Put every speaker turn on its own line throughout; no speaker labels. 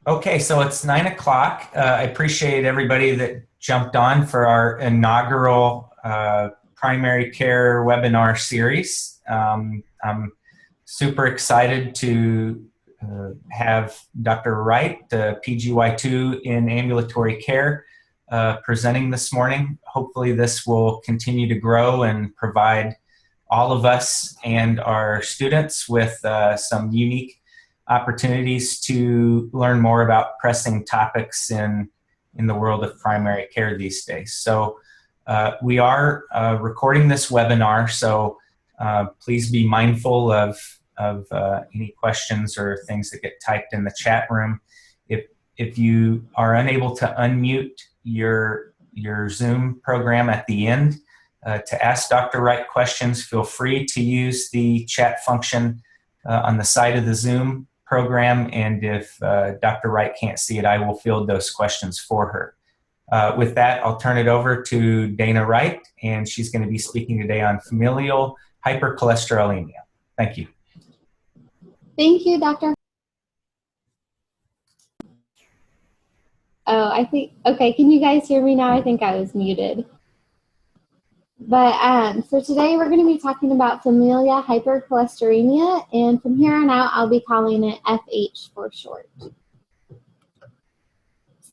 Okay, so it's 9 o'clock. I appreciate everybody that jumped on for our inaugural primary care webinar series. I'm super excited to have Dr. Wright, PGY-2 in Ambulatory Care, presenting this morning. Hopefully this will continue to grow and provide all of us and our students with some unique opportunities to learn more about pressing topics in the world of primary care these days. So we are recording this webinar, so please be mindful of any questions or things that get typed in the chat room. If you are unable to unmute your Zoom program at the end to ask Dr. Wright questions, feel free to use the chat function on the side of the Zoom program, and if Dr. Wright can't see it, I will field those questions for her. With that, I'll turn it over to Dana Wright, and she's going to be speaking today on familial hypercholesterolemia. Thank you.
Thank you, Dr. Oh, okay, can you guys hear me now? I think I was muted. But so today we're going to be talking about familial hypercholesterolemia, and from here on out I'll be calling it FH for short.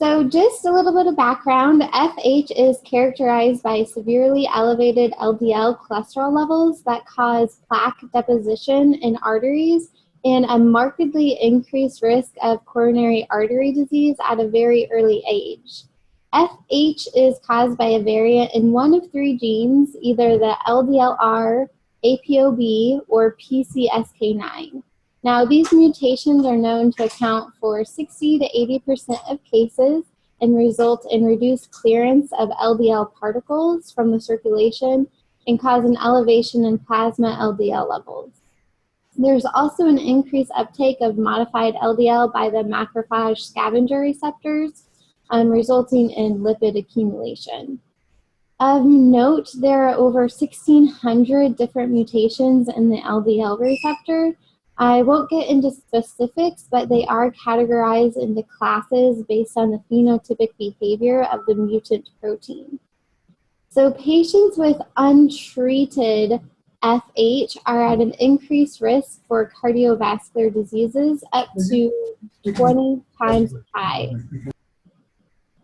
So just a little bit of background, FH is characterized by severely elevated LDL cholesterol levels that cause plaque deposition in arteries and a markedly increased risk of coronary artery disease at a very early age. FH is caused by a variant in one of three genes, either the LDLR, APOB, or PCSK9. Now, these mutations are known to account for 60 to 80% of cases and result in reduced clearance of LDL particles from the circulation and cause an elevation in plasma LDL levels. There's also an increased uptake of modified LDL by the macrophage scavenger receptors, resulting in lipid accumulation. Of note, there are over 1,600 different mutations in the LDL receptor. I won't get into specifics, but they are categorized into classes based on the phenotypic behavior of the mutant protein. So patients with untreated FH are at an increased risk for cardiovascular diseases up to 20 times as high.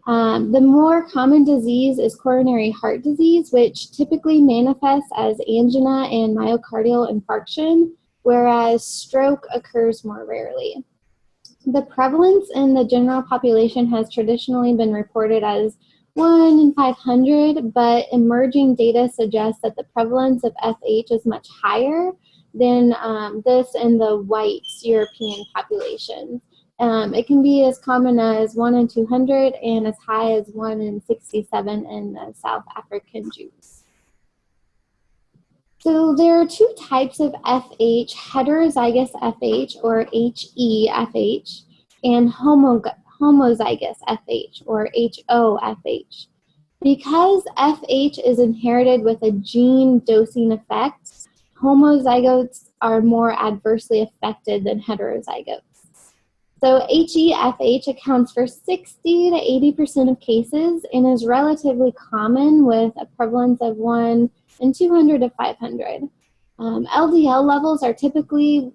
The more common disease is coronary heart disease, which typically manifests as angina and myocardial infarction, whereas stroke occurs more rarely. The prevalence in the general population has traditionally been reported as 1 in 500, but emerging data suggests that the prevalence of FH is much higher than this in the white European population. It can be as common as 1 in 200 and as high as 1 in 67 in the South African Jews. So there are two types of FH, heterozygous FH or HeFH and homozygous FH or HoFH. Because FH is inherited with a gene dosing effect, homozygotes are more adversely affected than heterozygotes. So HeFH accounts for 60 to 80% of cases and is relatively common with a prevalence of 1 in 200 to 500. LDL levels are typically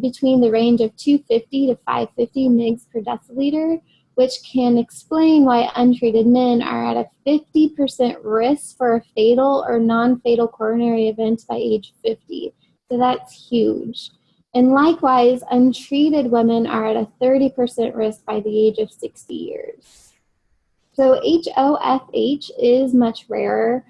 between the range of 250 to 550 mg per deciliter, which can explain why untreated men are at a 50% risk for a fatal or non-fatal coronary event by age 50. So that's huge. And likewise, untreated women are at a 30% risk by the age of 60 years. So HoFH is much rarer,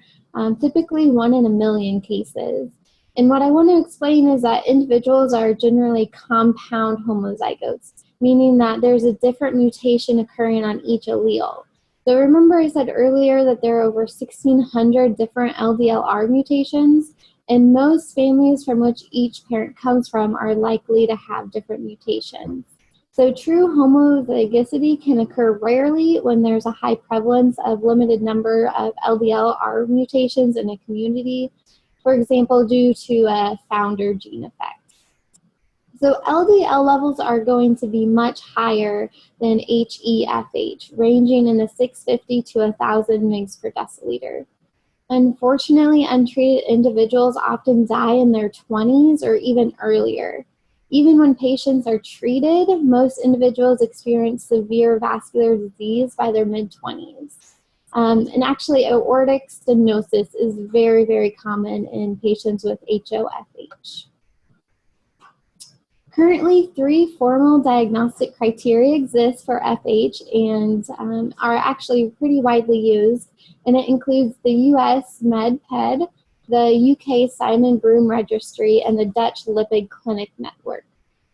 typically 1 in a million cases. And what I want to explain is that individuals are generally compound homozygotes, meaning that there's a different mutation occurring on each allele. So remember I said earlier that there are over 1,600 different LDLR mutations, and most families from which each parent comes from are likely to have different mutations. So true homozygosity can occur rarely when there's a high prevalence of limited number of LDLR mutations in a community, for example, due to a founder gene effect. So LDL levels are going to be much higher than HeFH, ranging in the 650 to 1,000 mg per deciliter. Unfortunately, untreated individuals often die in their 20s or even earlier. Even when patients are treated, most individuals experience severe vascular disease by their mid-20s. And actually, aortic stenosis is very, very common in patients with HoFH. Currently, 3 formal diagnostic criteria exist for FH and are actually pretty widely used, and it includes the US MedPed, the UK Simon Broom Registry, and the Dutch Lipid Clinic Network.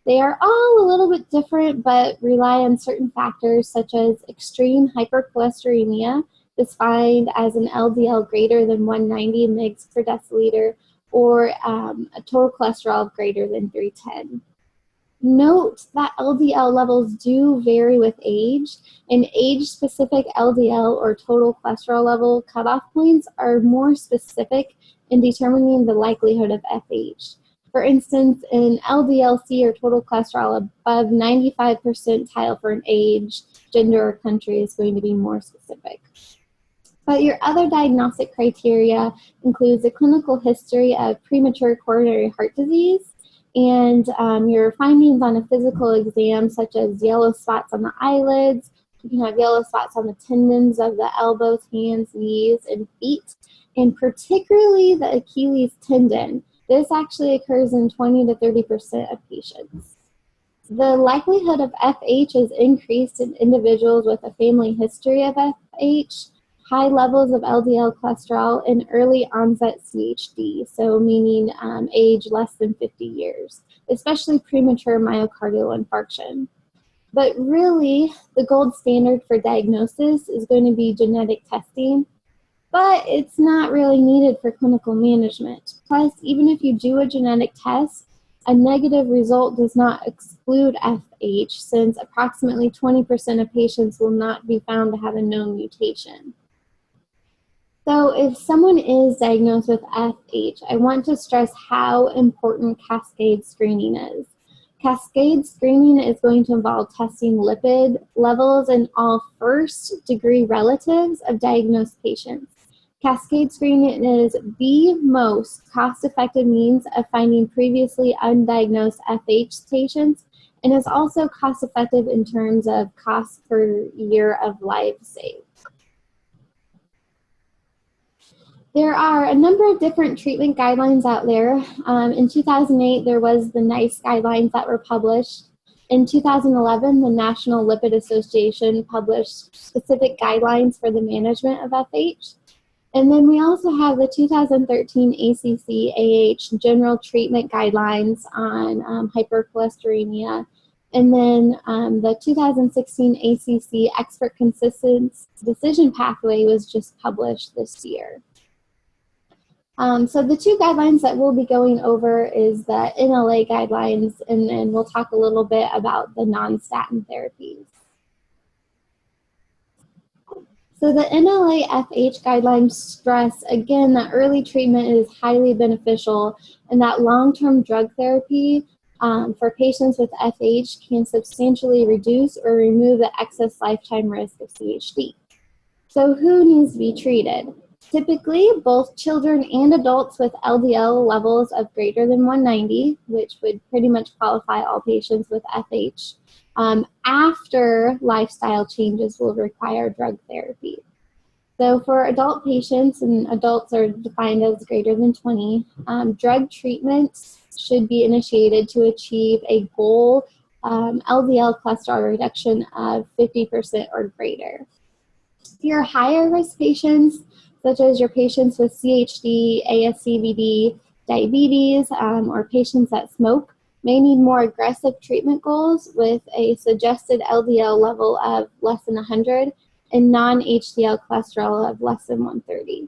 They are all a little bit different, but rely on certain factors such as extreme hypercholesteremia, defined as an LDL greater than 190 mg per deciliter, or a total cholesterol of greater than 310. Note that LDL levels do vary with age, and age-specific LDL or total cholesterol level cutoff points are more specific in determining the likelihood of FH. For instance, an LDL-C or total cholesterol above 95 percentile for an age, gender, or country is going to be more specific. But your other diagnostic criteria includes a clinical history of premature coronary heart disease, and your findings on a physical exam, such as yellow spots on the eyelids. You can have yellow spots on the tendons of the elbows, hands, knees, and feet, and particularly the Achilles tendon. This actually occurs in 20 to 30% of patients. The likelihood of FH is increased in individuals with a family history of FH, high levels of LDL cholesterol, and early onset CHD, so meaning age less than 50 years, especially premature myocardial infarction. But really, the gold standard for diagnosis is going to be genetic testing, but it's not really needed for clinical management. Plus, even if you do a genetic test, a negative result does not exclude FH, since approximately 20% of patients will not be found to have a known mutation. So if someone is diagnosed with FH, I want to stress how important cascade screening is. Cascade screening is going to involve testing lipid levels in all first-degree relatives of diagnosed patients. Cascade screening is the most cost-effective means of finding previously undiagnosed FH patients, and is also cost-effective in terms of cost per year of life saved. There are a number of different treatment guidelines out there. In 2008, there was the NICE guidelines that were published. In 2011, the National Lipid Association published specific guidelines for the management of FH. And then we also have the 2013 ACC-AH General Treatment Guidelines on hypercholesteremia. And then the 2016 ACC Expert Consensus Decision Pathway was just published this year. So the 2 guidelines that we'll be going over is the NLA guidelines, and then we'll talk a little bit about the non-statin therapies. So the NLA-FH guidelines stress, again, that early treatment is highly beneficial, and that long-term drug therapy for patients with FH can substantially reduce or remove the excess lifetime risk of CHD. So who needs to be treated? Typically, both children and adults with LDL levels of greater than 190, which would pretty much qualify all patients with FH, after lifestyle changes will require drug therapy. So for adult patients, and adults are defined as greater than 20, drug treatments should be initiated to achieve a goal LDL cholesterol reduction of 50% or greater. Your higher risk patients, such as your patients with CHD, ASCVD, diabetes, or patients that smoke, may need more aggressive treatment goals with a suggested LDL level of less than 100 and non-HDL cholesterol of less than 130.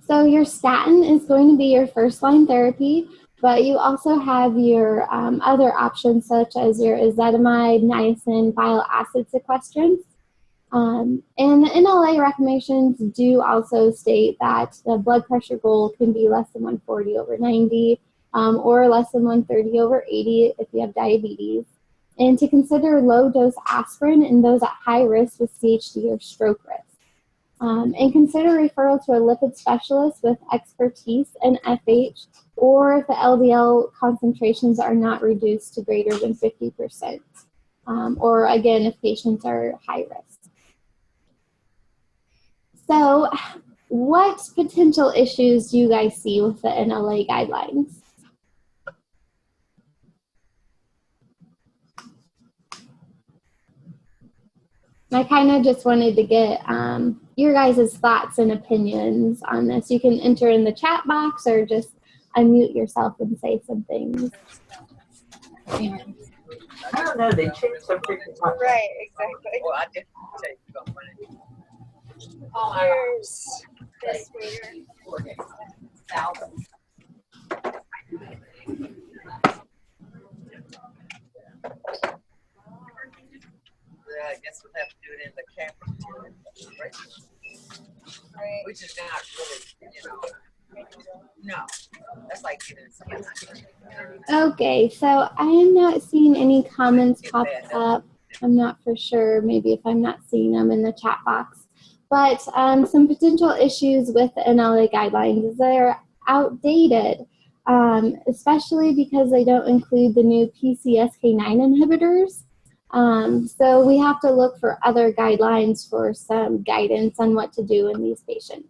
So your statin is going to be your first-line therapy, but you also have your other options such as your ezetimibe, niacin, bile acid sequestrants. And the NLA recommendations do also state that the blood pressure goal can be less than 140/90, or less than 130/80 if you have diabetes. And to consider low-dose aspirin in those at high risk with CHD or stroke risk. And consider referral to a lipid specialist with expertise in FH, or if the LDL concentrations are not reduced to greater than 50%, or again, if patients are high risk. So what potential issues do you guys see with the NLA guidelines? I kind of just wanted to get your guys' thoughts and opinions on this. You can enter in the chat box or just unmute yourself and say some things.
I don't know, they changed some freaking time.
Right, exactly.
Well, I didn't take you.
Here's this meter.
Yeah, I guess we'll have to do it in the camera.
Right.
Which is not really, you know. No, that's like getting someone's kitchen.
Okay, so I am not seeing any comments pop up. I'm not for sure, maybe if I'm not seeing them in the chat box. But some potential issues with the NLA guidelines is they're outdated, especially because they don't include the new PCSK9 inhibitors. So we have to look for other guidelines for some guidance on what to do in these patients.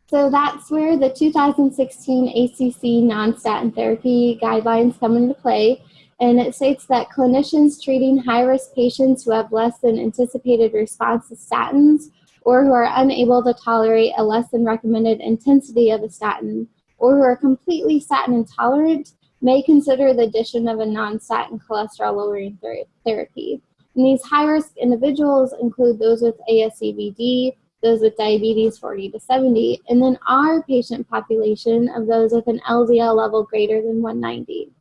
So that's where the 2016 ACC non-statin therapy guidelines come into play. And it states that clinicians treating high-risk patients who have less than anticipated response to statins, or who are unable to tolerate a less than recommended intensity of a statin, or who are completely statin intolerant, may consider the addition of a non-statin cholesterol-lowering therapy. And these high-risk individuals include those with ASCVD, those with diabetes 40 to 70, and then our patient population of those with an LDL level greater than 190.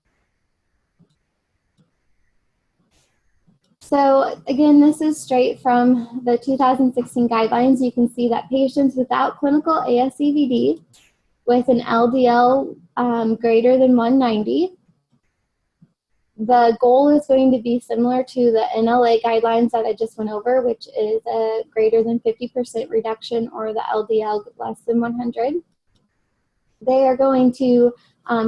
So again, this is straight from the 2016 guidelines. You can see that patients without clinical ASCVD with an LDL greater than 190, the goal is going to be similar to the NLA guidelines that I just went over, which is a greater than 50% reduction, or the LDL less than 100. They are going to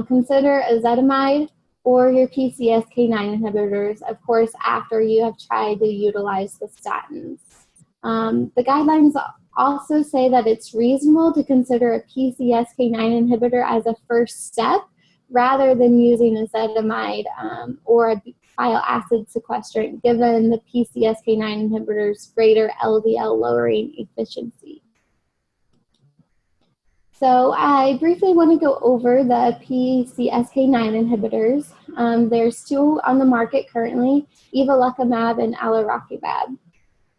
consider ezetimibe or your PCSK9 inhibitors, of course, after you have tried to utilize the statins. The guidelines also say that it's reasonable to consider a PCSK9 inhibitor as a first step, rather than using ezetimibe or a bile acid sequestrant, given the PCSK9 inhibitor's greater LDL lowering efficiency. So I briefly want to go over the PCSK9 inhibitors. There's two on the market currently, evolocumab and alirocumab.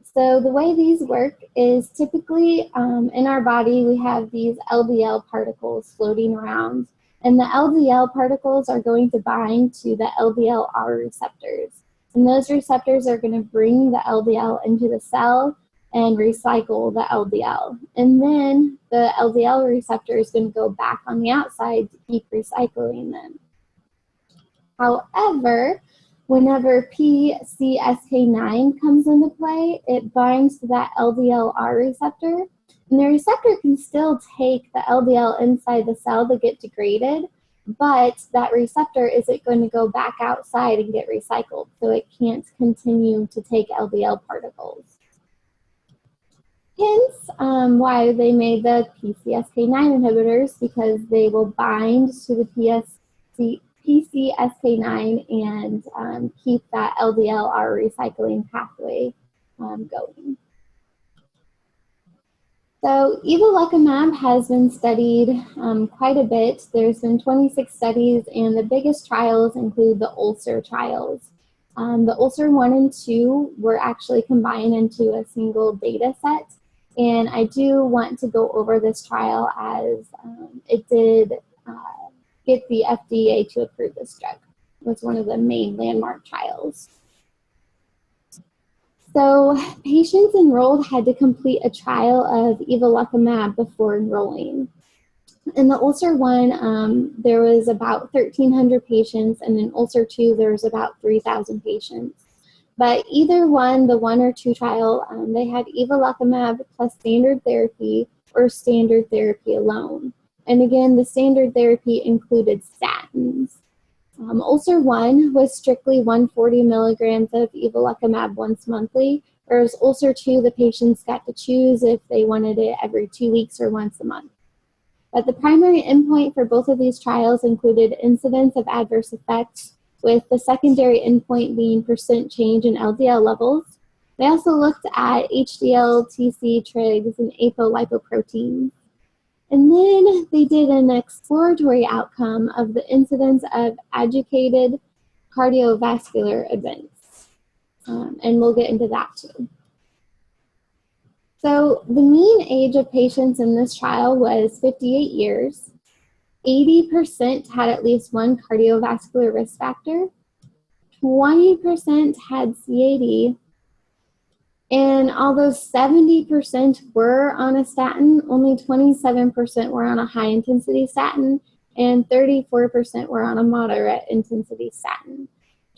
So the way these work is typically in our body we have these LDL particles floating around, and the LDL particles are going to bind to the LDLR receptors. And those receptors are going to bring the LDL into the cell and recycle the LDL. And then the LDL receptor is going to go back on the outside to keep recycling them. However, whenever PCSK9 comes into play, it binds to that LDLR receptor. And the receptor can still take the LDL inside the cell to get degraded, but that receptor isn't going to go back outside and get recycled, so it can't continue to take LDL particles. Hence, why they made the PCSK9 inhibitors, because they will bind to the PCSK9 and keep that LDLR recycling pathway going. So evolocumab has been studied quite a bit. There's been 26 studies, and the biggest trials include the ULCER trials. The ULCER 1 and 2 were actually combined into a single data set, and I do want to go over this trial as it did get the FDA to approve this drug. It was one of the main landmark trials. So patients enrolled had to complete a trial of evolocumab before enrolling. In the ulcer 1, there was about 1,300 patients, and in ulcer 2, there was about 3,000 patients. But either one, the 1 or 2 trial, they had evolocumab plus standard therapy or standard therapy alone. And again, the standard therapy included statins. Ulcer 1 was strictly 140 milligrams of evolocumab once monthly, whereas ulcer 2, the patients got to choose if they wanted it every 2 weeks or once a month. But the primary endpoint for both of these trials included incidence of adverse effects, with the secondary endpoint being % change in LDL levels. They also looked at HDL, TC, trigs, and apolipoproteins. And then they did an exploratory outcome of the incidence of adjudicated cardiovascular events. And we'll get into that too. So the mean age of patients in this trial was 58 years. 80% had at least one cardiovascular risk factor. 20% had CAD. And although 70% were on a statin, only 27% were on a high-intensity statin, and 34% were on a moderate-intensity statin.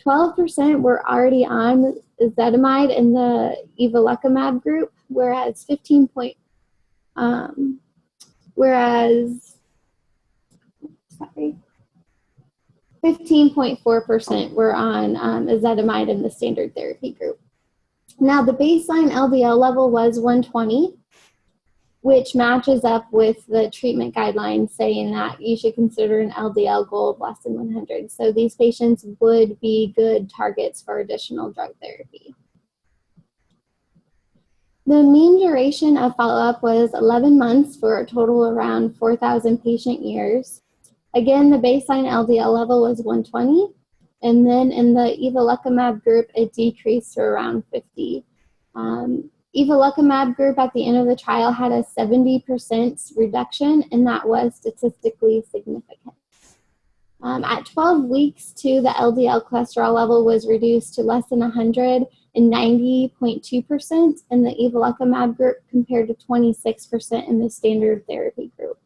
12% were already on ezetimibe in the evolocumab group, whereas 15.4% were on ezetimibe in the standard therapy group. Now, the baseline LDL level was 120, which matches up with the treatment guidelines saying that you should consider an LDL goal of less than 100. So these patients would be good targets for additional drug therapy. The mean duration of follow-up was 11 months for a total around 4,000 patient years. Again, the baseline LDL level was 120, and then in the evolocumab group, it decreased to around 50. Evolocumab group at the end of the trial had a 70% reduction, and that was statistically significant. At 12 weeks, too, the LDL cholesterol level was reduced to less than 100 and 90.2% in the evolocumab group compared to 26% in the standard therapy group.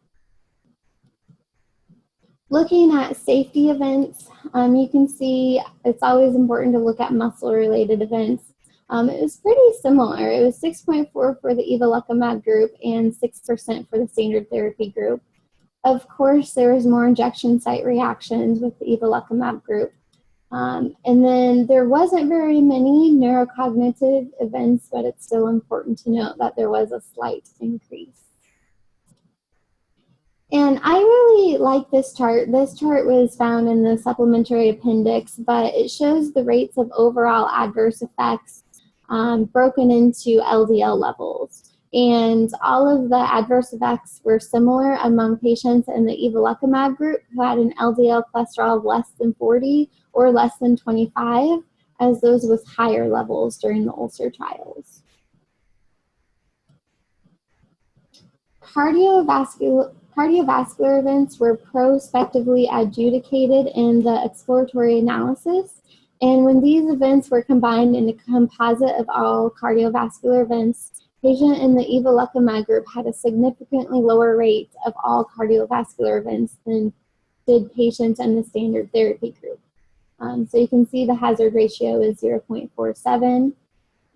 Looking at safety events, you can see it's always important to look at muscle-related events. It was pretty similar. It was 6.4 for the evolocumab group and 6% for the standard therapy group. Of course, there was more injection site reactions with the evolocumab group. And then there wasn't very many neurocognitive events, but it's still important to note that there was a slight increase. And I really like this chart. This chart was found in the supplementary appendix, but it shows the rates of overall adverse effects broken into LDL levels. And all of the adverse effects were similar among patients in the evolocumab group who had an LDL cholesterol of less than 40 or less than 25, as those with higher levels during the ulcer trials. Cardiovascular events were prospectively adjudicated in the exploratory analysis, and when these events were combined in a composite of all cardiovascular events, patient in the evolocumab group had a significantly lower rate of all cardiovascular events than did patients in the standard therapy group. So you can see the hazard ratio is 0.47.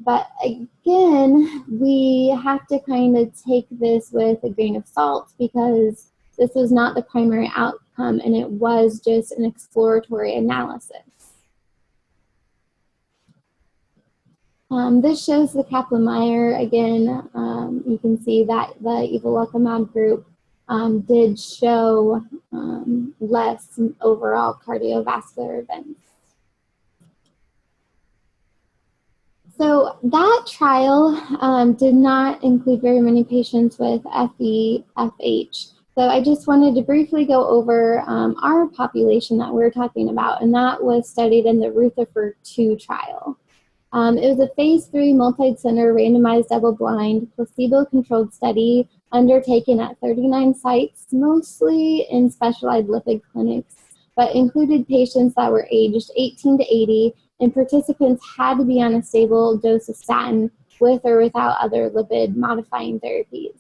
But again, we have to kind of take this with a grain of salt because this was not the primary outcome and it was just an exploratory analysis. This shows the Kaplan-Meier. Again, you can see that the evolocumab group did show less overall cardiovascular events. So that trial did not include very many patients with FH. So I just wanted to briefly go over our population that we're talking about, and that was studied in the Rutherford 2 trial. It was a phase 3 multi-center randomized double-blind placebo-controlled study undertaken at 39 sites, mostly in specialized lipid clinics, but included patients that were aged 18 to 80 and participants had to be on a stable dose of statin with or without other lipid-modifying therapies.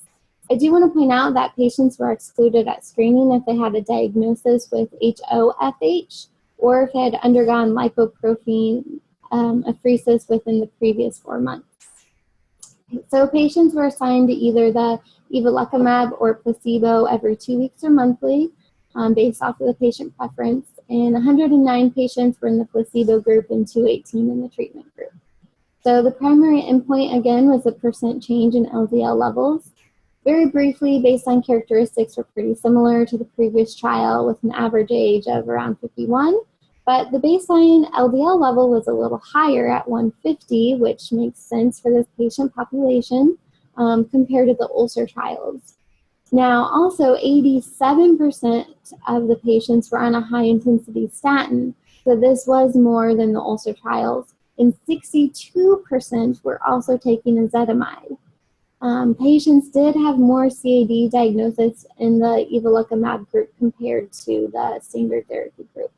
I do want to point out that patients were excluded at screening if they had a diagnosis with HoFH or if they had undergone lipoprotein apheresis within the previous 4 months. So patients were assigned to either the evolocumab or placebo every 2 weeks or monthly based off of the patient preference, and 109 patients were in the placebo group and 218 in the treatment group. So the primary endpoint, again, was a % change in LDL levels. Very briefly, baseline characteristics were pretty similar to the previous trial with an average age of around 51, but the baseline LDL level was a little higher at 150, which makes sense for this patient population compared to the ulcer trials. Now, also 87% of the patients were on a high-intensity statin, so this was more than the ulcer trials, and 62% were also taking ezetimibe. Patients did have more CAD diagnosis in the evolocumab group compared to the standard therapy group.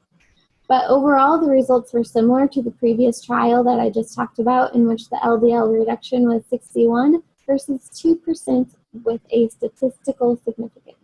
But overall, the results were similar to the previous trial that I just talked about, in which the LDL reduction was 61 versus 2% with a statistical significance.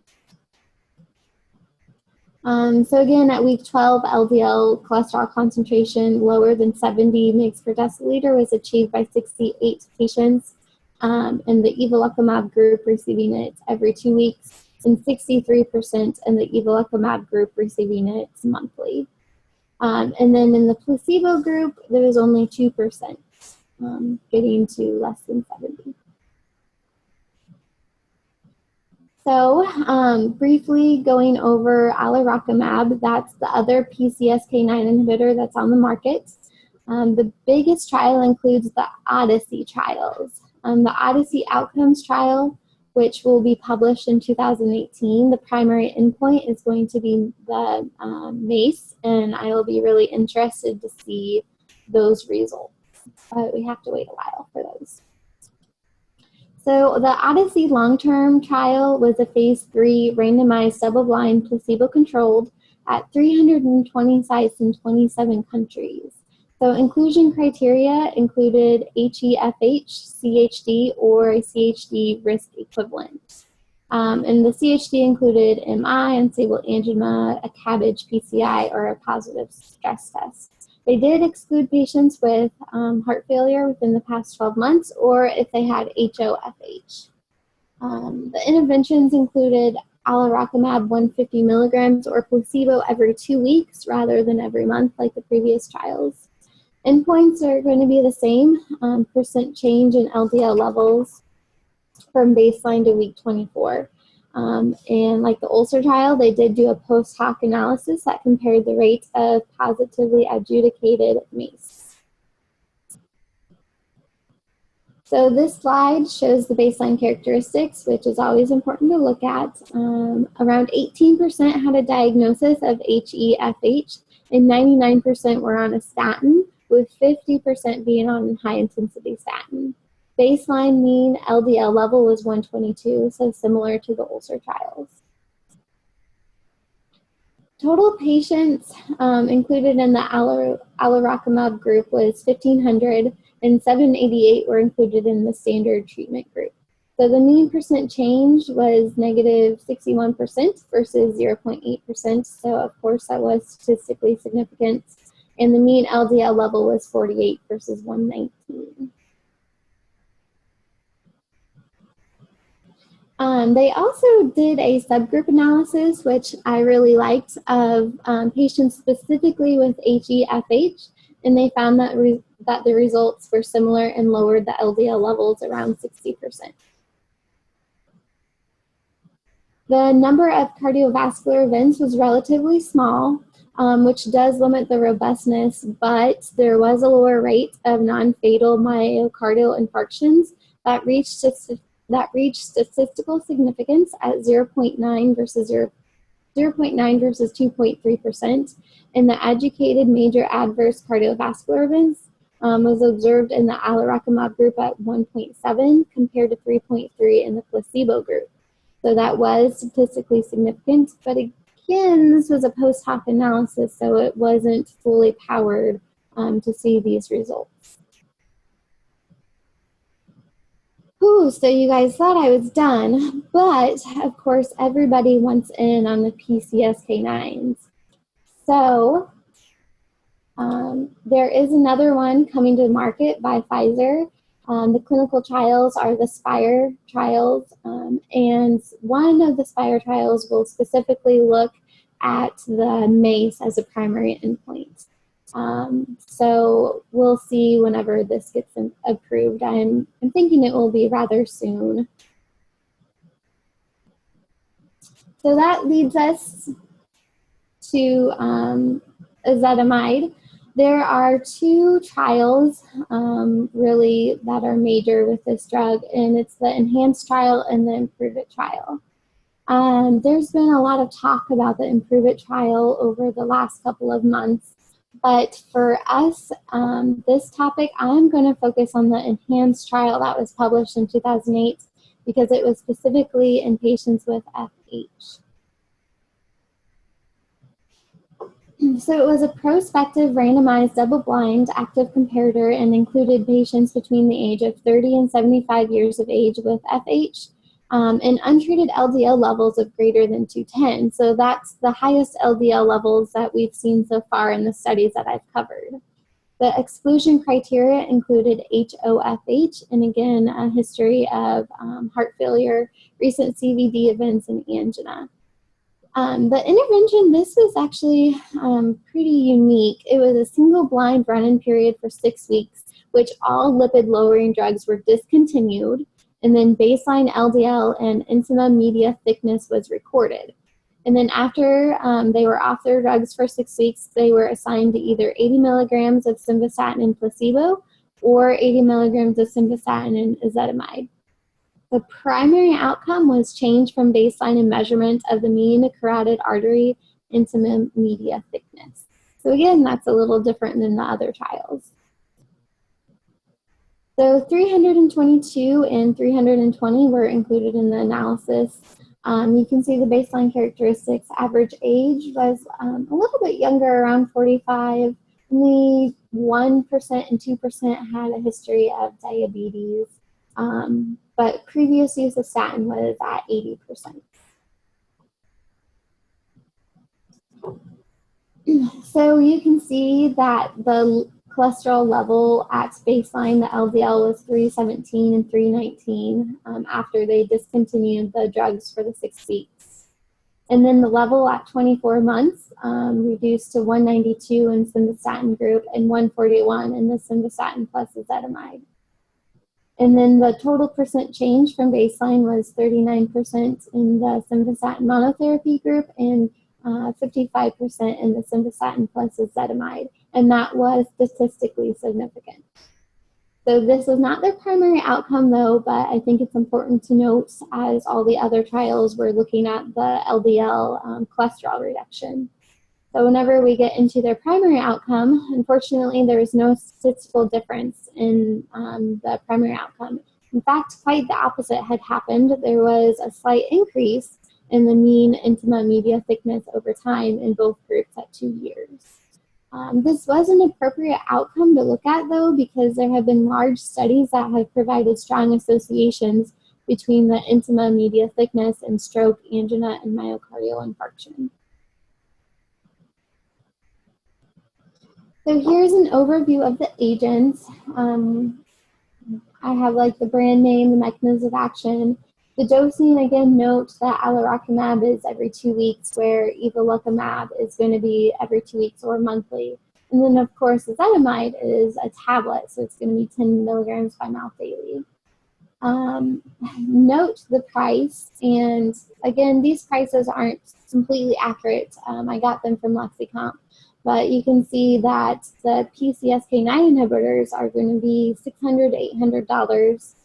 So again, at week 12, LDL cholesterol concentration lower than 70 mg per deciliter was achieved by 68 patients in the evolocumab group receiving it every 2 weeks, and 63% in the evolocumab group receiving it monthly. And then in the placebo group, there was only 2% getting to less than 70. So briefly going over alirocumab, that's the other PCSK9 inhibitor that's on the market. The biggest trial includes the Odyssey trials. The Odyssey Outcomes trial, which will be published in 2018, the primary endpoint is going to be the MACE, and I will be really interested to see those results. But we have to wait a while for those. So the Odyssey long-term trial was a phase 3 randomized double-blind placebo-controlled at 320 sites in 27 countries. So inclusion criteria included HeFH, CHD, or a CHD risk equivalent. And the CHD included MI, unstable angina, a CABG PCI, or a positive stress test. They did exclude patients with heart failure within the past 12 months or if they had HoFH. The interventions included alirocumab 150 milligrams or placebo every 2 weeks rather than every month like the previous trials. Endpoints are going to be the same, % change in LDL levels from baseline to week 24. And like the ulcer trial, they did do a post hoc analysis that compared the rate of positively adjudicated MACE. So this slide shows the baseline characteristics, which is always important to look at. Around 18% had a diagnosis of HeFH, and 99% were on a statin, with 50% being on high-intensity statin. Baseline mean LDL level was 122, so similar to the ulcer trials. Total patients included in the alirocumab group was 1,500, and 788 were included in the standard treatment group. So the mean % change was negative 61% versus 0.8%, so of course that was statistically significant. And the mean LDL level was 48 versus 119. They also did a subgroup analysis, which I really liked, of patients specifically with HeFH, and they found that, that the results were similar and lowered the LDL levels around 60%. The number of cardiovascular events was relatively small, which does limit the robustness, but there was a lower rate of non-fatal myocardial infarctions that reached statistical significance at 0.9 versus 2.3%, and the adjudicated major adverse cardiovascular events was observed in the alirocumab group at 1.7 compared to 3.3 in the placebo group. So that was statistically significant, but again, this was a post hoc analysis, so it wasn't fully powered to see these results. Ooh, so you guys thought I was done, but of course everybody wants in on the PCSK9s. So there is another one coming to the market by Pfizer. The clinical trials are the SPIRE trials, and one of the SPIRE trials will specifically look at the MACE as a primary endpoint. So we'll see whenever this gets approved. I'm thinking it will be rather soon. So that leads us to ezetimibe. There are two trials really that are major with this drug, and it's the ENHANCE trial and the IMPROVE-IT trial. There's been a lot of talk about the IMPROVE-IT trial over the last couple of months, but for us, this topic, I'm going to focus on the ENHANCE trial that was published in 2008 because it was specifically in patients with FH. So it was a prospective, randomized, double-blind, active comparator and included patients between the age of 30 and 75 years of age with FH and untreated LDL levels of greater than 210. So that's the highest LDL levels that we've seen so far in the studies that I've covered. The exclusion criteria included HoFH and again, a history of heart failure, recent CVD events, and angina. The intervention, this was actually pretty unique. It was a single blind run-in period for 6 weeks, which all lipid-lowering drugs were discontinued, and then baseline LDL and intima media thickness was recorded. And then after they were off their drugs for 6 weeks, they were assigned to either 80 milligrams of simvastatin and placebo or 80 milligrams of simvastatin and ezetimibe. The primary outcome was change from baseline and measurement of the mean carotid artery intima media thickness. So again, that's a little different than the other trials. So 322 and 320 were included in the analysis. You can see the baseline characteristics. Average age was a little bit younger, around 45. Only 1% and 2% had a history of diabetes. But previous use of statin was at 80%. So you can see that the cholesterol level at baseline, the LDL was 317 and 319 after they discontinued the drugs for the 6 weeks. And then the level at 24 months reduced to 192 in simvastatin group and 141 in the simvastatin plus ezetimibe. And then the total percent change from baseline was 39% in the simvastatin monotherapy group and 55% in the simvastatin plus ezetimibe, and that was statistically significant. So this was not their primary outcome though, but I think it's important to note as all the other trials were looking at the LDL cholesterol reduction. So whenever we get into their primary outcome, unfortunately, there was no statistical difference in the primary outcome. In fact, quite the opposite had happened. There was a slight increase in the mean intima media thickness over time in both groups at 2 years. This was an appropriate outcome to look at, though, because there have been large studies that have provided strong associations between the intima media thickness and stroke, angina, and myocardial infarction. So here's an overview of the agents. I have like the brand name, the mechanism of action. The dosing, again, note that alirocumab is every 2 weeks, where evolocumab is going to be every 2 weeks or monthly. And then, of course, ezetimibe is a tablet, so it's going to be 10 milligrams by mouth daily. Note the price, and again, these prices aren't completely accurate. I got them from Lexicomp. But you can see that the PCSK9 inhibitors are going to be $600 to $800,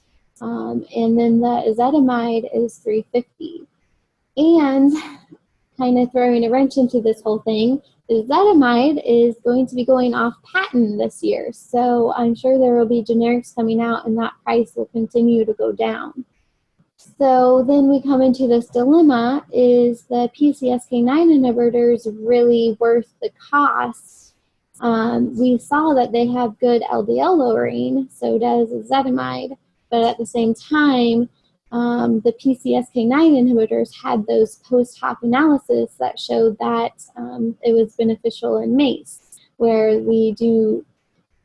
and then the ezetimibe is $350. And kind of throwing a wrench into this whole thing, ezetimibe is going to be going off patent this year, so I'm sure there will be generics coming out, and that price will continue to go down. So then we come into this dilemma, is the PCSK9 inhibitors really worth the cost we saw that they have good LDL lowering, so does ezetimibe, but at the same time, the PCSK9 inhibitors had those post-hoc analysis that showed that it was beneficial in MACE, where we do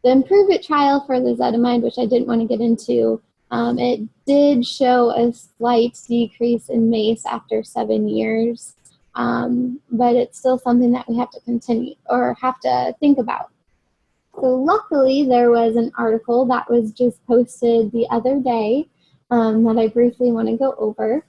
the Improve It trial for the ezetimibe, which I didn't want to get into. It did show a slight decrease in MACE after 7 years, but it's still something that we have to continue or have to think about. So luckily, there was an article that was just posted the other day that I briefly want to go over.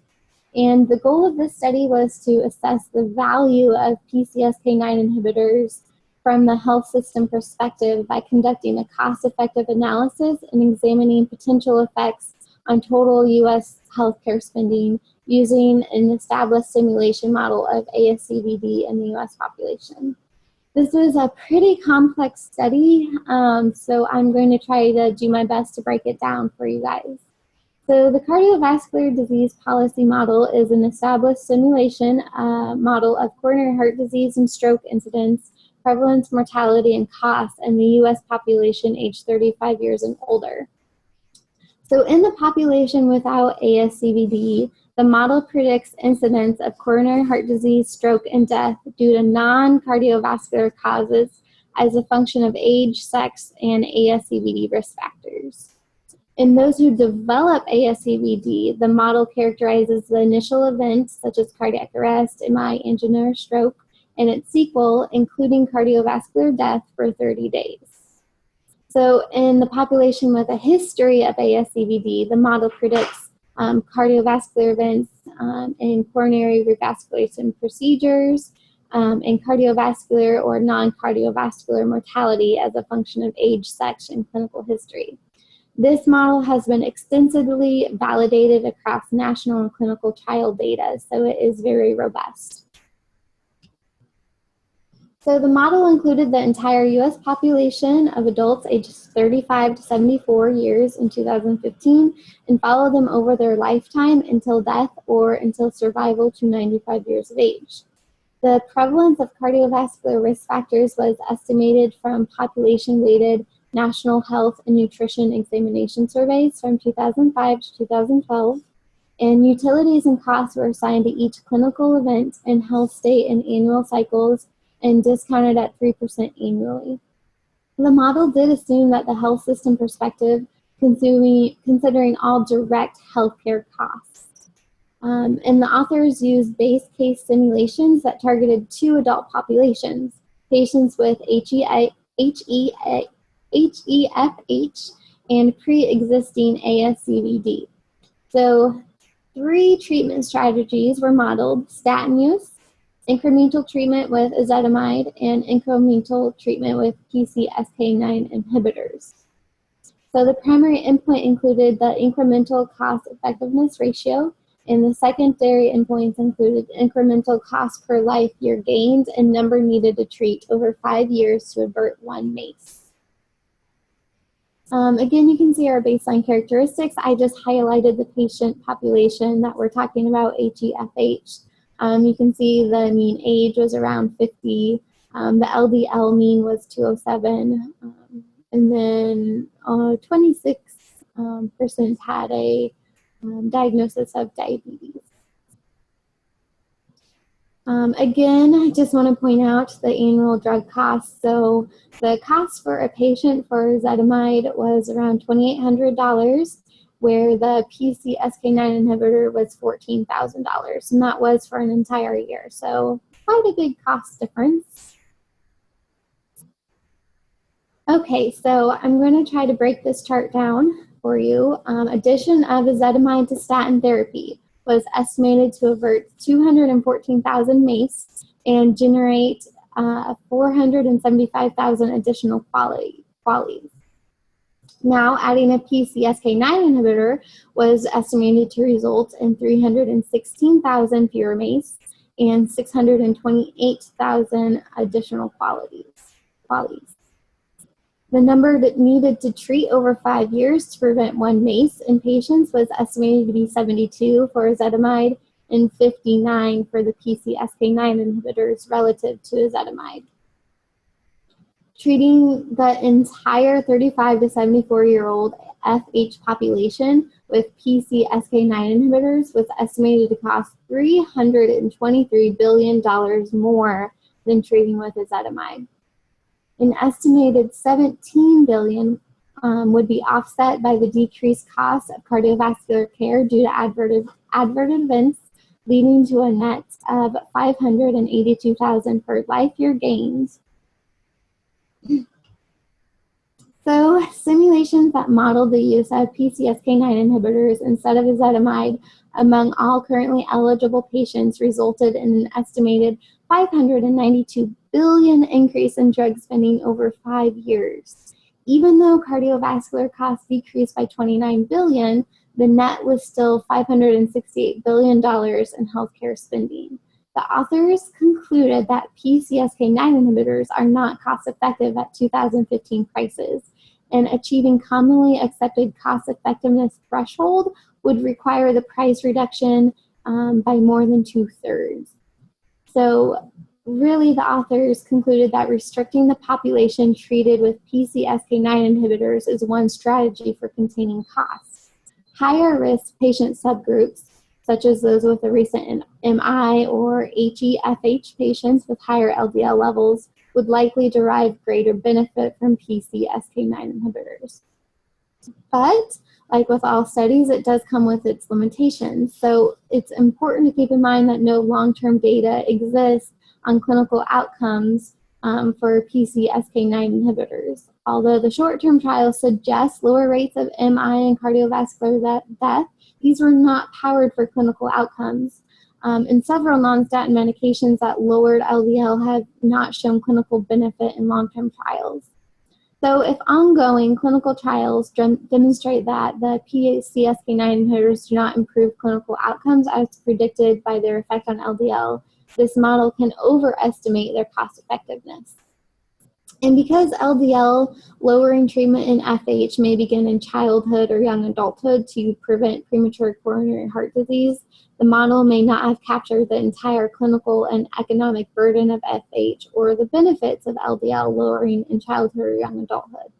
And the goal of this study was to assess the value of PCSK9 inhibitors from the health system perspective by conducting a cost-effective analysis and examining potential effects on total U.S. healthcare spending using an established simulation model of ASCVD in the U.S. population. This was a pretty complex study, so I'm going to try to do my best to break it down for you guys. So the cardiovascular disease policy model is an established simulation model of coronary heart disease and stroke incidence, prevalence, mortality, and costs in the U.S. population aged 35 years and older. So in the population without ASCVD, the model predicts incidence of coronary heart disease, stroke, and death due to non-cardiovascular causes as a function of age, sex, and ASCVD risk factors. In those who develop ASCVD, the model characterizes the initial events such as cardiac arrest, MI, angina, or stroke, and its sequel, including cardiovascular death, for 30 days. So in the population with a history of ASCVD, the model predicts cardiovascular events in coronary revascularization procedures and cardiovascular or non-cardiovascular mortality as a function of age, sex, and clinical history. This model has been extensively validated across national and clinical trial data, so it is very robust. So the model included the entire U.S. population of adults ages 35 to 74 years in 2015 and followed them over their lifetime until death or until survival to 95 years of age. The prevalence of cardiovascular risk factors was estimated from population-weighted National Health and Nutrition Examination Surveys from 2005 to 2012, and utilities and costs were assigned to each clinical event and health state and annual cycles and discounted at 3% annually. The model did assume that the health system perspective, considering all direct healthcare costs. And the authors used base case simulations that targeted 2 adult populations, patients with HeFH and pre-existing ASCVD. So 3 treatment strategies were modeled: statin use, incremental treatment with ezetimibe, and incremental treatment with PCSK9 inhibitors. So the primary endpoint included the incremental cost effectiveness ratio, and the secondary endpoints included incremental cost per life year gained and number needed to treat over 5 years to avert 1 MACE. Again, you can see our baseline characteristics. I just highlighted the patient population that we're talking about, HeFH. You can see the mean age was around 50. The LDL mean was 207. And then 26% had a diagnosis of diabetes. Again, I just want to point out the annual drug costs. So the cost for a patient for ezetimibe was around $2,800, where the PCSK9 inhibitor was $14,000, and that was for an entire year. So quite a big cost difference. Okay, so I'm going to try to break this chart down for you. Addition of ezetimibe to statin therapy was estimated to avert 214,000 MACE and generate 475,000 additional QALYs. Now, adding a PCSK9 inhibitor was estimated to result in 316,000 fewer MACE and 628,000 additional QALYs. The number that needed to treat over 5 years to prevent 1 MACE in patients was estimated to be 72 for ezetimibe and 59 for the PCSK9 inhibitors relative to ezetimibe. Treating the entire 35 to 74-year-old FH population with PCSK9 inhibitors was estimated to cost $323 billion more than treating with ezetimibe. An estimated $17 billion would be offset by the decreased cost of cardiovascular care due to adverse events, leading to a net of $582,000 per life year gains. So simulations that modeled the use of PCSK9 inhibitors instead of ezetimibe among all currently eligible patients resulted in an estimated $592 billion increase in drug spending over 5 years. Even though cardiovascular costs decreased by $29 billion, the net was still $568 billion in healthcare spending. The authors concluded that PCSK9 inhibitors are not cost-effective at 2015 prices, and achieving commonly accepted cost-effectiveness threshold would require the price reduction by more than 2/3. So really the authors concluded that restricting the population treated with PCSK9 inhibitors is one strategy for containing costs. Higher risk patient subgroups, such as those with a recent MI or HeFH patients with higher LDL levels, would likely derive greater benefit from PCSK9 inhibitors. But, like with all studies, it does come with its limitations. So it's important to keep in mind that no long-term data exists on clinical outcomes for PCSK9 inhibitors. Although the short-term trials suggest lower rates of MI and cardiovascular death, these were not powered for clinical outcomes. And several non-statin medications that lowered LDL have not shown clinical benefit in long-term trials. So if ongoing clinical trials demonstrate that the PCSK9 inhibitors do not improve clinical outcomes as predicted by their effect on LDL, this model can overestimate their cost effectiveness. And because LDL lowering treatment in FH may begin in childhood or young adulthood to prevent premature coronary heart disease, the model may not have captured the entire clinical and economic burden of FH or the benefits of LDL lowering in childhood or young adulthood.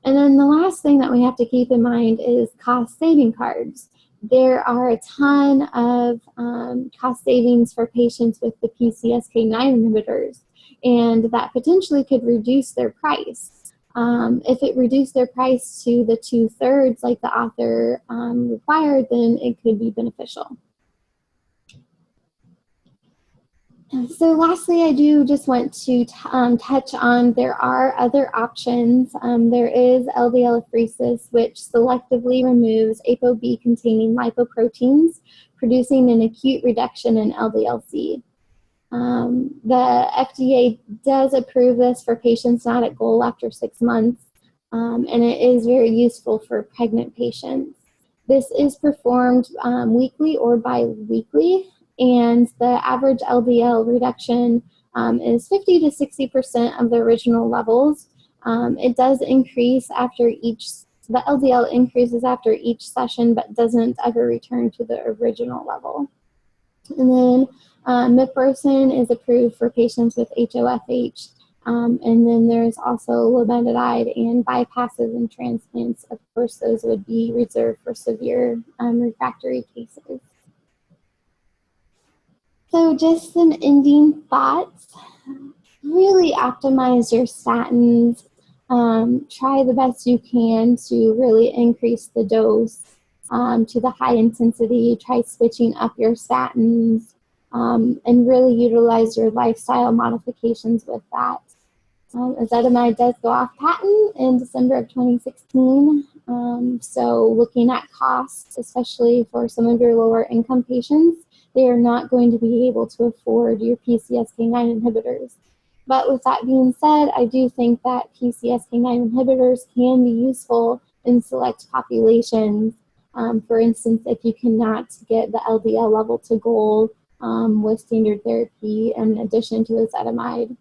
And then the last thing that we have to keep in mind is cost saving cards. There are a ton of cost savings for patients with the PCSK9 inhibitors, and that potentially could reduce their price. If it reduced their price to the 2/3 like the author required, then it could be beneficial. So lastly, I do just want to touch on there are other options. There is LDL-apheresis, which selectively removes ApoB-containing lipoproteins, producing an acute reduction in LDL-C. The FDA does approve this for patients not at goal after 6 months, and it is very useful for pregnant patients. This is performed weekly or bi-weekly, and the average LDL reduction is 50 to 60% of the original levels. It does increase after the LDL increases after each session, but doesn't ever return to the original level. And then mifepristone is approved for patients with HoFH. And then there's also lobendidide and bypasses and transplants. Of course, those would be reserved for severe refractory cases. So just some ending thoughts. Really optimize your statins. Try the best you can to really increase the dose to the high intensity. Try switching up your statins and really utilize your lifestyle modifications with that. Ezetimibe does go off patent in December of 2016. So looking at costs, especially for some of your lower income patients, they are not going to be able to afford your PCSK9 inhibitors. But with that being said, I do think that PCSK9 inhibitors can be useful in select populations. For instance, if you cannot get the LDL level to goal with standard therapy in addition to ezetimibe.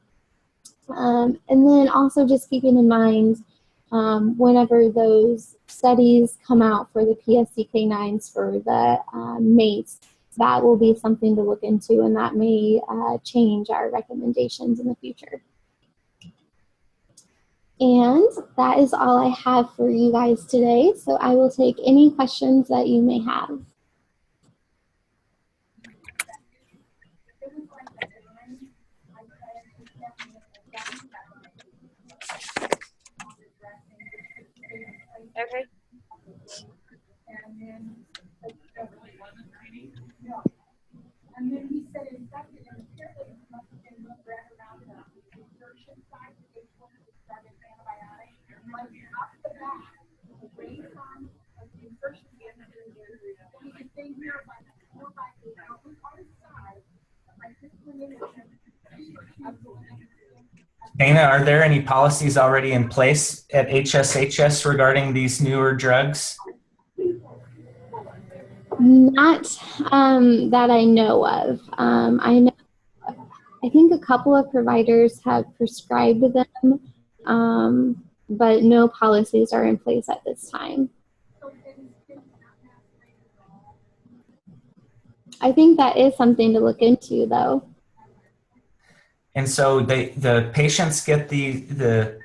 And then also just keeping in mind whenever those studies come out for the PCSK9s for the MATEs, that will be something to look into, and that may change our recommendations in the future. And that is all I have for you guys today. So I will take any questions that you may have.
Okay.
Dana, are there any policies already in place at HSHS regarding these newer drugs?
Not that I know of. I think a couple of providers have prescribed them, but no policies are in place at this time. I think that is something to look into, though.
And so the patients get the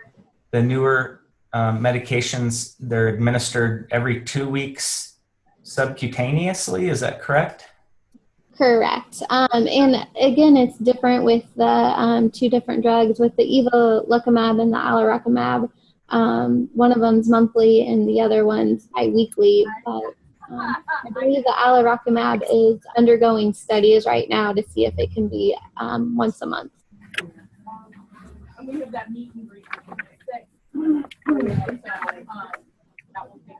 newer medications. They're administered every 2 weeks subcutaneously. Is that correct?
Correct. And again, it's different with the two different drugs. With the evolocumab and the alirocumab, one of them's monthly and the other one's bi-weekly. But I believe the alirocumab is undergoing studies right now to see if it can be once a month.
We have that meet and greet at 6. That will take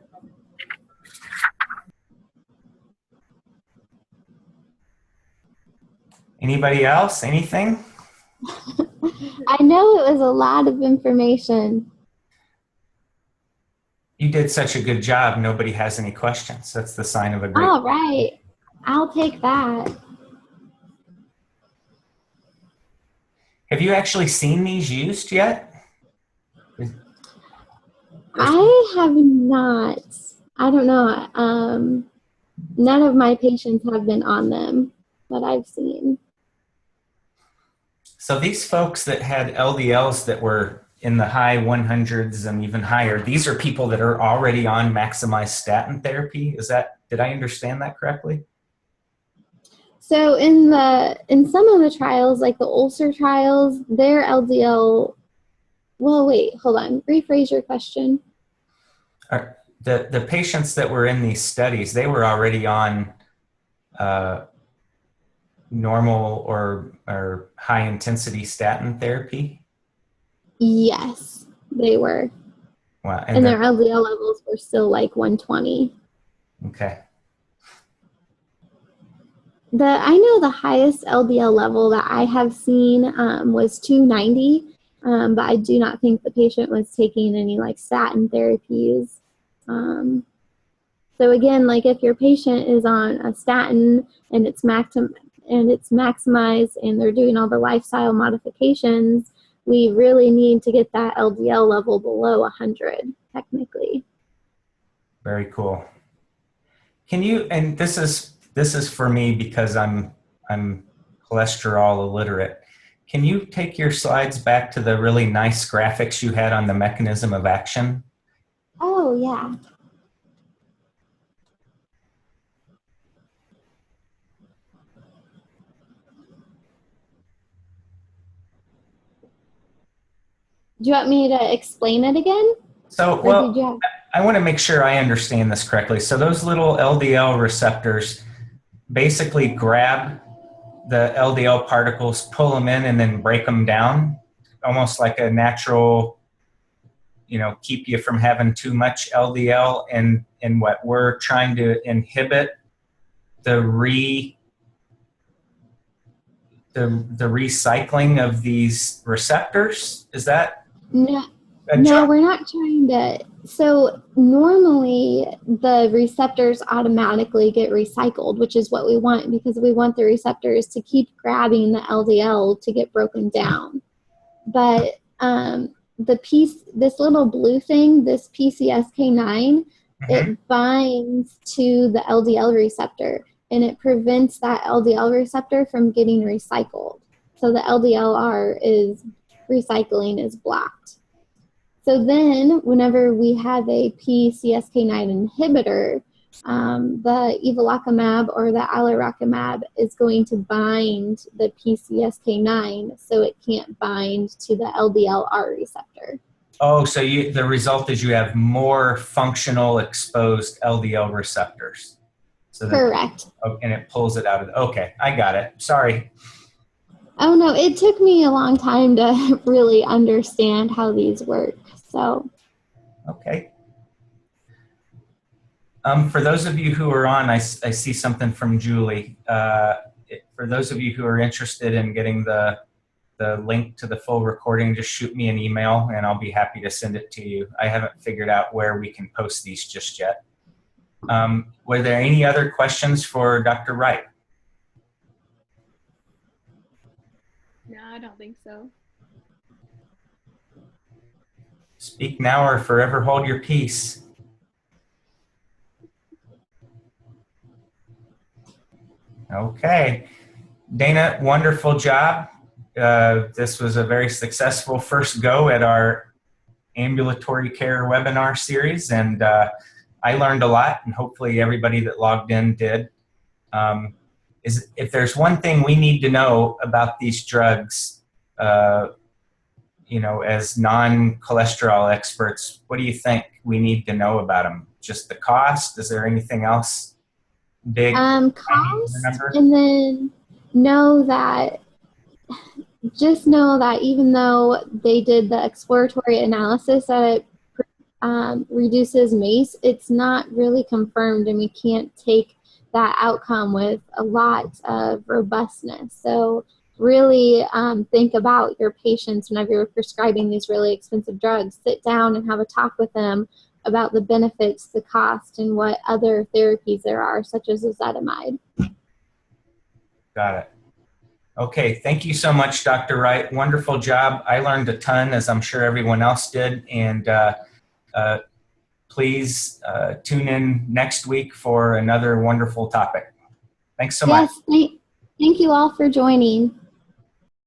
Anybody else? Anything?
I know it was a lot of information.
You did such a good job. Nobody has any questions. That's the sign of a great.
All right. I'll take that.
Have you actually seen these used yet?
I have not. I don't know. None of my patients have been on them that I've seen.
So these folks that had LDLs that were in the high 100s and even higher, these are people that are already on maximized statin therapy. Did I understand that correctly?
So in some of the trials, like the ulcer trials, their LDL, well, wait, hold on. Rephrase your question.
The patients that were in these studies, they were already on normal or high intensity statin therapy?
Yes, they were.
Wow.
And their LDL levels were still like 120.
Okay.
I know the highest LDL level that I have seen was 290, but I do not think the patient was taking any like statin therapies. So again, like if your patient is on a statin and it's maximized and they're doing all the lifestyle modifications, we really need to get that LDL level below 100 technically.
Very cool. Can you, and this is for me because I'm cholesterol illiterate. Can you take your slides back to the really nice graphics you had on the mechanism of action?
Oh, yeah. Do you want me to explain it again?
So, well, I want to make sure I understand this correctly. So those little LDL receptors basically grab the LDL particles, pull them in, and then break them down, almost like a natural, keep you from having too much LDL. And what we're trying to inhibit the recycling of these receptors. Is that?
No, we're not trying to. So normally the receptors automatically get recycled, which is what we want because we want the receptors to keep grabbing the LDL to get broken down. But this little blue thing, this PCSK9, it binds to the LDL receptor and it prevents that LDL receptor from getting recycled. So the LDLR recycling is blocked. So then whenever we have a PCSK9 inhibitor, the evolocumab or the alirocumab is going to bind the PCSK9 so it can't bind to the LDLR receptor.
Oh, so the result is you have more functional exposed LDL receptors. So that,
Correct.
and it pulls it out of okay, I got it. Sorry.
Oh no, it took me a long time to really understand how these work. So.
Okay. For those of you who are on, I see something from Julie. For those of you who are interested in getting the link to the full recording, just shoot me an email and I'll be happy to send it to you. I haven't figured out where we can post these just yet. Were there any other questions for Dr. Wright?
No, I don't think so.
Speak now or forever hold your peace. Okay. Dana, wonderful job. This was a very successful first go at our Ambulatory Care webinar series, and I learned a lot, and hopefully everybody that logged in did. If there's one thing we need to know about these drugs, you know, as non-cholesterol experts, what do you think we need to know about them? Just the cost? Is there anything else big?
Cost, and then just know that even though they did the exploratory analysis that it reduces MACE, it's not really confirmed, and we can't take that outcome with a lot of robustness. So really think about your patients whenever you're prescribing these really expensive drugs. Sit down and have a talk with them about the benefits, the cost, and what other therapies there are, such as ezetimibe.
Got it. Okay, thank you so much, Dr. Wright. Wonderful job. I learned a ton, as I'm sure everyone else did, and please tune in next week for another wonderful topic. Thanks so much.
Yes, thank you all for joining.